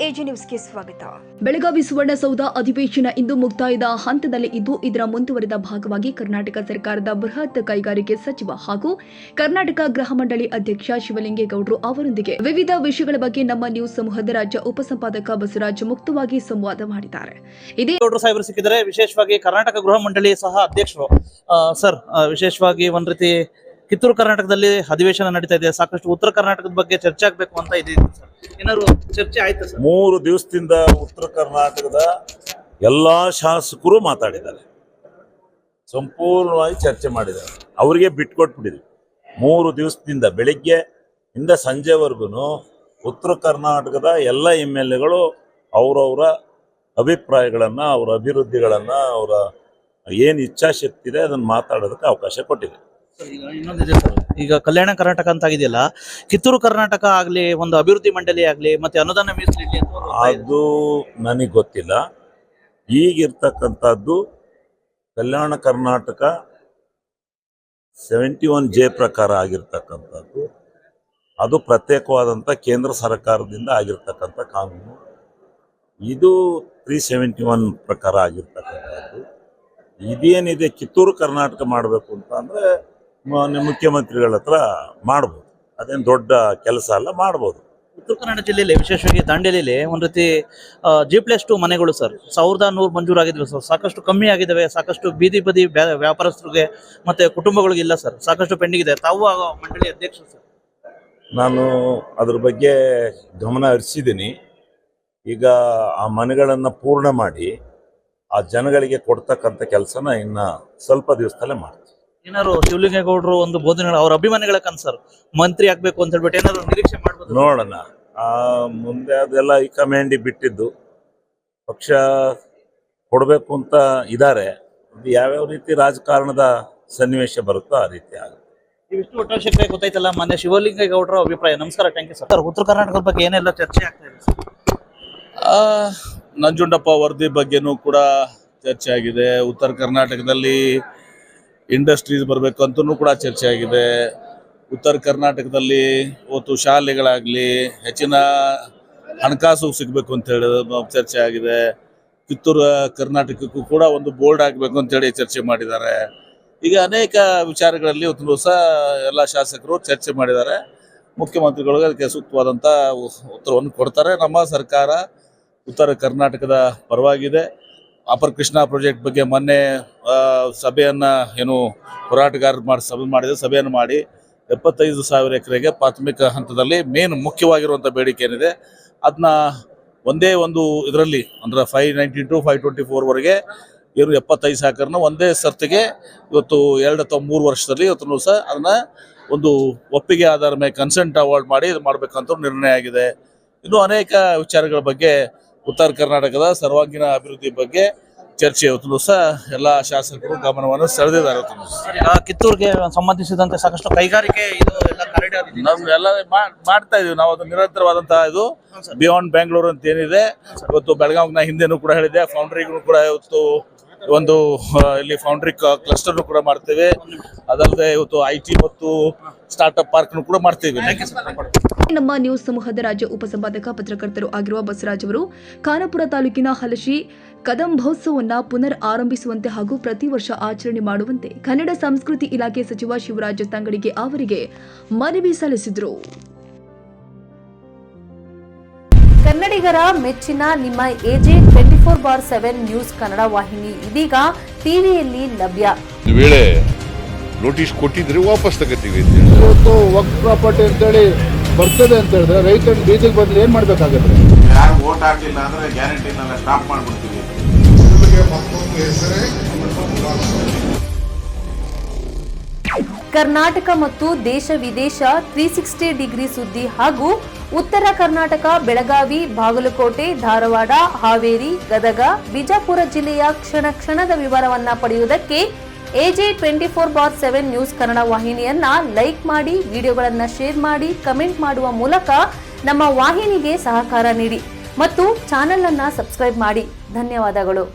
AG ನ್ಯೂಸ್ಗೆ ಸ್ವಾಗತ. ಬೆಳಗಾವಿ ಸುವರ್ಣಸೌಧ ಅಧಿವೇಶನ ಇಂದು ಮುಕ್ತಾಯದ ಹಂತದಲ್ಲಿ ಇದ್ದು, ಇದರ ಮುಂದುವರೆದ ಭಾಗವಾಗಿ ಕರ್ನಾಟಕ ಸರ್ಕಾರದ ಬೃಹತ್ ಕೈಗಾರಿಕೆ ಸಚಿವ ಹಾಗೂ ಕರ್ನಾಟಕ ಗೃಹ ಮಂಡಳಿ ಅಧ್ಯಕ್ಷ ಶಿವಲಿಂಗೇಗೌಡರು ಅವರೊಂದಿಗೆ ವಿವಿಧ ವಿಷಯಗಳ ಬಗ್ಗೆ ನಮ್ಮ ನ್ಯೂಸ್ ಸಮೂಹದ ರಾಜ್ಯ ಉಪಸಂಪಾದಕ ಬಸವರಾಜ್ ಮುಕ್ತವಾಗಿ ಸಂವಾದ ಮಾಡಿದ್ದಾರೆ. ಇದೇ ಸಾಹೇಬರು ಸಿಕ್ಕಿದರೆ ವಿಶೇಷವಾಗಿ ಕರ್ನಾಟಕ ಗೃಹ ಮಂಡಳಿ ಸಹ ಅಧ್ಯಕ್ಷರು. ಸರ್, ವಿಶೇಷವಾಗಿ ಒಂದ್ ರೀತಿ ಕಿತ್ತೂರು ಕರ್ನಾಟಕದಲ್ಲಿ ಅಧಿವೇಶನ ನಡೀತಾ ಇದೆ. ಸಾಕಷ್ಟು ಉತ್ತರ ಕರ್ನಾಟಕದ ಬಗ್ಗೆ ಚರ್ಚೆ ಆಗ್ಬೇಕು ಅಂತ ಇದೆ. ಏನಾದ್ರು ಚರ್ಚೆ ಆಯ್ತಾ ಸರ್? 3 ದಿವಸದಿಂದ ಉತ್ತರ ಕರ್ನಾಟಕದ ಎಲ್ಲಾ ಶಾಸಕರು ಮಾತಾಡಿದ್ದಾರೆ, ಸಂಪೂರ್ಣವಾಗಿ ಚರ್ಚೆ ಮಾಡಿದ್ದಾರೆ. ಅವರಿಗೆ ಬಿಟ್ಕೊಟ್ಬಿಟ್ಟಿದ್ವಿ. 3 ದಿವಸದಿಂದ ಬೆಳಿಗ್ಗೆ ಇಂದ ಸಂಜೆವರೆಗೂ ಉತ್ತರ ಕರ್ನಾಟಕದ ಎಲ್ಲ MLAಗಳು ಅವರವರ ಅಭಿಪ್ರಾಯಗಳನ್ನ, ಅವರ ಅಭಿವೃದ್ಧಿಗಳನ್ನ, ಅವರ ಏನು ಇಚ್ಛಾಶಕ್ತಿ ಇದೆ ಅದನ್ನು ಮಾತಾಡೋದಕ್ಕೆ ಅವಕಾಶ ಕೊಟ್ಟಿದೆ. ಇನ್ನೊಂದಿದೆ ಸರ್, ಈಗ ಕಲ್ಯಾಣ ಕರ್ನಾಟಕ ಅಂತ ಆಗಿದೆಯಲ್ಲ, ಕಿತ್ತೂರು ಕರ್ನಾಟಕ ಆಗ್ಲಿ, ಒಂದು ಅಭಿವೃದ್ಧಿ ಮಂಡಳಿ ಆಗ್ಲಿ, ಮತ್ತೆ ಅನುದಾನ ಮೀಸಲಿಡ್ಲಿ ಅಂತ ಅದು ನನಗೆ ಗೊತ್ತಿಲ್ಲ. ಈಗಿರ್ತಕ್ಕಂಥದ್ದು ಕಲ್ಯಾಣ ಕರ್ನಾಟಕ 71J ಪ್ರಕಾರ ಆಗಿರ್ತಕ್ಕಂಥದ್ದು. ಅದು ಪ್ರತ್ಯೇಕವಾದಂಥ ಕೇಂದ್ರ ಸರ್ಕಾರದಿಂದ ಆಗಿರ್ತಕ್ಕಂಥ ಕಾನೂನು. ಇದು 371 ಪ್ರಕಾರ ಆಗಿರ್ತಕ್ಕಂಥದ್ದು. ಇದೇನಿದೆ ಕಿತ್ತೂರು ಕರ್ನಾಟಕ ಮಾಡಬೇಕು ಅಂತ ಅಂದರೆ ಮುಖ್ಯಮಂತ್ರಿಗಳ ಹತ್ರ ಮಾಡ್ಬೋದು. ಅದೇನು ದೊಡ್ಡ ಕೆಲಸ ಅಲ್ಲ, ಮಾಡ್ಬೋದು. ಉತ್ತರ ಕನ್ನಡ ಜಿಲ್ಲೆಯಲ್ಲಿ ವಿಶೇಷವಾಗಿ ದಾಂಡೇಲಿಯಲ್ಲಿ ಒಂದ್ ರೀತಿ G+2 ಮನೆಗಳು ಸರ್ 1100 ಮಂಜೂರಾಗಿದ್ವಿ ಸರ್. ಸಾಕಷ್ಟು ಕಮ್ಮಿ ಆಗಿದ್ದಾವೆ. ಸಾಕಷ್ಟು ಬೀದಿ ಬದಿ ವ್ಯಾಪಾರಸ್ಥರಿಗೆ ಮತ್ತೆ ಕುಟುಂಬಗಳಿಗೆ ಇಲ್ಲ ಸರ್. ಸಾಕಷ್ಟು ಪೆಂಡಿಂಗ್ ಇದೆ. ತಾವು ಮಂಡಳಿ ಅಧ್ಯಕ್ಷ ಸರ್. ನಾನು ಅದ್ರ ಬಗ್ಗೆ ಗಮನ ಹರಿಸಿದ್ದೀನಿ. ಈಗ ಆ ಮನೆಗಳನ್ನು ಪೂರ್ಣ ಮಾಡಿ ಆ ಜನಗಳಿಗೆ ಕೊಡ್ತಕ್ಕಂಥ ಕೆಲಸನ ಇನ್ನು ಸ್ವಲ್ಪ ದಿವಸದಲ್ಲೇ ಮಾಡ್ತೀವಿ. ಏನಾದ್ರು ಶಿವಲಿಂಗೇಗೌಡರು ಒಂದು ಬೋಧನೆಗಳು, ಅವ್ರ ಅಭಿಮಾನಿಗಳ ಕನ್ಸರ್ ಮಂತ್ರಿ ಆಗ್ಬೇಕು ಅಂತ ಹೇಳ್ಬಿಟ್ಟು ಏನಾದ್ರು ನಿರೀಕ್ಷೆ ಮಾಡ್ಬೋದು? ನೋಡೋಣ. ಮುಂದೆ ಅದೆಲ್ಲ ಈ ಕಮಾಂಡಿ ಬಿಟ್ಟಿದ್ದು ಪಕ್ಷ ಕೊಡಬೇಕು ಅಂತ ಇದ್ದಾರೆ. ಅದು ಯಾವ್ಯಾವ ರೀತಿ ರಾಜಕಾರಣದ ಸನ್ನಿವೇಶ ಬರುತ್ತೋ ಆ ರೀತಿ ಆಗುತ್ತೆ. ಇವಿಷ್ಟು ಒಟ್ಟಾರೆ ಗೊತ್ತಾಯ್ತಲ್ಲ ಮೊನ್ನೆ ಶಿವಲಿಂಗೇಗೌಡರ ಅಭಿಪ್ರಾಯ. ನಮಸ್ಕಾರ, ಥ್ಯಾಂಕ್ ಯು ಸರ್. ಉತ್ತರ ಕರ್ನಾಟಕದ ಬಗ್ಗೆ ಏನೆಲ್ಲ ಚರ್ಚೆ ಆಗ್ತಾ ಇದೆ ಸರ್? ನಂಜುಂಡಪ್ಪ ವರದಿ ಬಗ್ಗೆನೂ ಕೂಡ ಚರ್ಚೆ ಆಗಿದೆ. ಉತ್ತರ ಕರ್ನಾಟಕದಲ್ಲಿ ಇಂಡಸ್ಟ್ರೀಸ್ ಬರಬೇಕು ಅಂತಲೂ ಕೂಡ ಚರ್ಚೆ ಆಗಿದೆ. ಉತ್ತರ ಕರ್ನಾಟಕದಲ್ಲಿ ಇವತ್ತು ಶಾಲೆಗಳಾಗಲಿ ಹೆಚ್ಚಿನ ಹಣಕಾಸು ಸಿಗಬೇಕು ಅಂತೇಳಿ ಚರ್ಚೆ ಆಗಿದೆ. ಕಿತ್ತೂರು ಕರ್ನಾಟಕಕ್ಕೂ ಕೂಡ ಒಂದು ಬೋರ್ಡ್ ಆಗಬೇಕು ಅಂತೇಳಿ ಚರ್ಚೆ ಮಾಡಿದ್ದಾರೆ. ಈಗ ಅನೇಕ ವಿಚಾರಗಳಲ್ಲಿ ಇವತ್ತು ದಿವಸ ಎಲ್ಲ ಶಾಸಕರು ಚರ್ಚೆ ಮಾಡಿದ್ದಾರೆ. ಮುಖ್ಯಮಂತ್ರಿಗಳಿಗೆ ಅದಕ್ಕೆ ಸೂಕ್ತವಾದಂಥ ಉತ್ತರವನ್ನು ಕೊಡ್ತಾರೆ. ನಮ್ಮ ಸರ್ಕಾರ ಉತ್ತರ ಕರ್ನಾಟಕದ ಪರವಾಗಿದೆ. ಅಪರ್ ಕೃಷ್ಣ ಪ್ರಾಜೆಕ್ಟ್ ಬಗ್ಗೆ ಮೊನ್ನೆ ಸಭೆಯನ್ನು ಏನು ಹೋರಾಟಗಾರರು ಸಭೆಯನ್ನು ಮಾಡಿ 75,000 ಎಕರೆಗೆ ಪ್ರಾಥಮಿಕ ಹಂತದಲ್ಲಿ ಮುಖ್ಯವಾಗಿರುವಂಥ ಬೇಡಿಕೆ ಏನಿದೆ ಅದನ್ನ ಒಂದೇ ಒಂದು ಇದರಲ್ಲಿ ಅಂದರೆ 592, 524ವರೆಗೆ ಏನು 75,000 ಎಕರೆನ ಒಂದೇ ಸರ್ತಿಗೆ ಇವತ್ತು 2 ಅಥವಾ 3 ವರ್ಷದಲ್ಲಿ ಇವತ್ತು ಸಹ ಅದನ್ನ ಒಂದು ಒಪ್ಪಿಗೆ ಆಧಾರ ಮೇಲೆ ಕನ್ಸೆಂಟ್ ಅವಾರ್ಡ್ ಮಾಡಿ ಇದು ಮಾಡಬೇಕಂತ ನಿರ್ಣಯ ಆಗಿದೆ. ಇನ್ನು ಅನೇಕ ವಿಚಾರಗಳ ಬಗ್ಗೆ ಉತ್ತರ ಕರ್ನಾಟಕದ ಸರ್ವಾಂಗೀಣ ಅಭಿವೃದ್ಧಿ ಬಗ್ಗೆ ಚರ್ಚೆ ಇವತ್ತು ಸಹ ಎಲ್ಲ ಶಾಸಕರು ಗಮನವನ್ನು ಸೆಳೆದಿದ್ದಾರೆ. ಕಿತ್ತೂರಿಗೆ ಸಂಬಂಧಿಸಿದಂತೆ ಸಾಕಷ್ಟು ಕೈಗಾರಿಕೆ ಇದು ಎಲ್ಲ ನಾವೆಲ್ಲ ಮಾಡ್ತಾ ಇದೀವಿ. ನಾವು ಅದು ನಿರಂತರವಾದಂತಹ ಇದು ಬಿಯಾಂಡ್ ಬೆಂಗಳೂರು ಅಂತ ಏನಿದೆ ಇವತ್ತು ಬೆಳಗಾವಿನ ಹಿಂದೆನೂ ಕೂಡ ಹೇಳಿದೆ. ಫೌಂಡ್ರಿಗೂ ಕೂಡ ಇವತ್ತು ಒಂದು ಇಲ್ಲಿ ಫೌಂಡ್ರಿ ಕ್ಲಸ್ಟರ್ ಕೂಡ ಮಾಡ್ತೇವೆ. ಅದಲ್ಲದೆ ಇವತ್ತು IT ಮತ್ತು ಸ್ಟಾರ್ಟ್ಅಪ್ ಪಾರ್ಕ್ ಕೂಡ ಮಾಡ್ತೇವೆ. ನಮ್ಮ ನ್ಯೂಸ್ ಸಮೂಹದ ರಾಜ್ಯ ಉಪಸಂಪಾದಕ ಪತ್ರಕರ್ತರು ಆಗಿರುವ ಬಸವರಾಜ್ ಅವರು ಖಾನಾಪುರ ತಾಲೂಕಿನ ಹಲಶಿ ಕದಂಬೋತ್ಸವವನ್ನು ಪುನರ್ ಆರಂಭಿಸುವಂತೆ ಹಾಗೂ ಪ್ರತಿ ವರ್ಷ ಆಚರಣೆ ಮಾಡುವಂತೆ ಕನ್ನಡ ಸಂಸ್ಕೃತಿ ಇಲಾಖೆ ಸಚಿವ ಶಿವರಾಜ ತಂಗಡಿಗೆ ಅವರಿಗೆ ಮನವಿ ಸಲ್ಲಿಸಿದರು. ಕನ್ನಡಿಗರ ಮೆಚ್ಚಿನ ನಿಮ್ಮ AJ 24/7 ನ್ಯೂಸ್ ಕನ್ನಡ ವಾಹಿನಿ ಇದೀಗ ಟಿವಿಯಲ್ಲಿ ಲಭ್ಯ. ವೇಳೆ ನೋಟಿಸ್ ಕೊಟ್ಟಿದ್ರೆ ವಾಪಸ್ ತಗೋತೀವಿ. ಇವತ್ತು ವಕ್ಫ್ ಪ್ರಾಪರ್ಟಿ ಅಂತೇಳಿ ಬರ್ತದೆ ಅಂತ ಹೇಳಿದ್ರೆ ರೈತರ ಬೀಜಕ್ಕೆ ಬದಲು ಏನ್ ಮಾಡ್ಬೇಕಾಗತ್ತೆ? ಯಾರು ವೋಟ್ ಹಾಕಲಿಲ್ಲ ಅಂದ್ರೆ ಗ್ಯಾರಂಟಿನೆಲ್ಲ ಸ್ಟಾಪ್ ಮಾಡ್ಬಿಡ್ತೀವಿ. ಕರ್ನಾಟಕ ಮತ್ತು ದೇಶ ವಿದೇಶ 360 ಡಿಗ್ರಿ ಸುದ್ದಿ ಹಾಗೂ ಉತ್ತರ ಕರ್ನಾಟಕ, ಬೆಳಗಾವಿ, ಬಾಗಲಕೋಟೆ, ಧಾರವಾಡ, ಹಾವೇರಿ, ಗದಗ, ಬಿಜಾಪುರ ಜಿಲ್ಲೆಯ ಕ್ಷಣ ಕ್ಷಣದ ವಿವರವನ್ನ ಪಡೆಯುವುದಕ್ಕೆ AJ 24/7 ನ್ಯೂಸ್ ಕನ್ನಡ ವಾಹಿನಿಯನ್ನ ಲೈಕ್ ಮಾಡಿ, ವಿಡಿಯೋಗಳನ್ನ ಶೇರ್ ಮಾಡಿ, ಕಮೆಂಟ್ ಮಾಡುವ ಮೂಲಕ ನಮ್ಮ ವಾಹಿನಿಗೆ ಸಹಕಾರ ನೀಡಿ ಮತ್ತು ಚಾನೆಲ್ ಅನ್ನ ಸಬ್ಸ್ಕ್ರೈಬ್ ಮಾಡಿ. ಧನ್ಯವಾದಗಳು.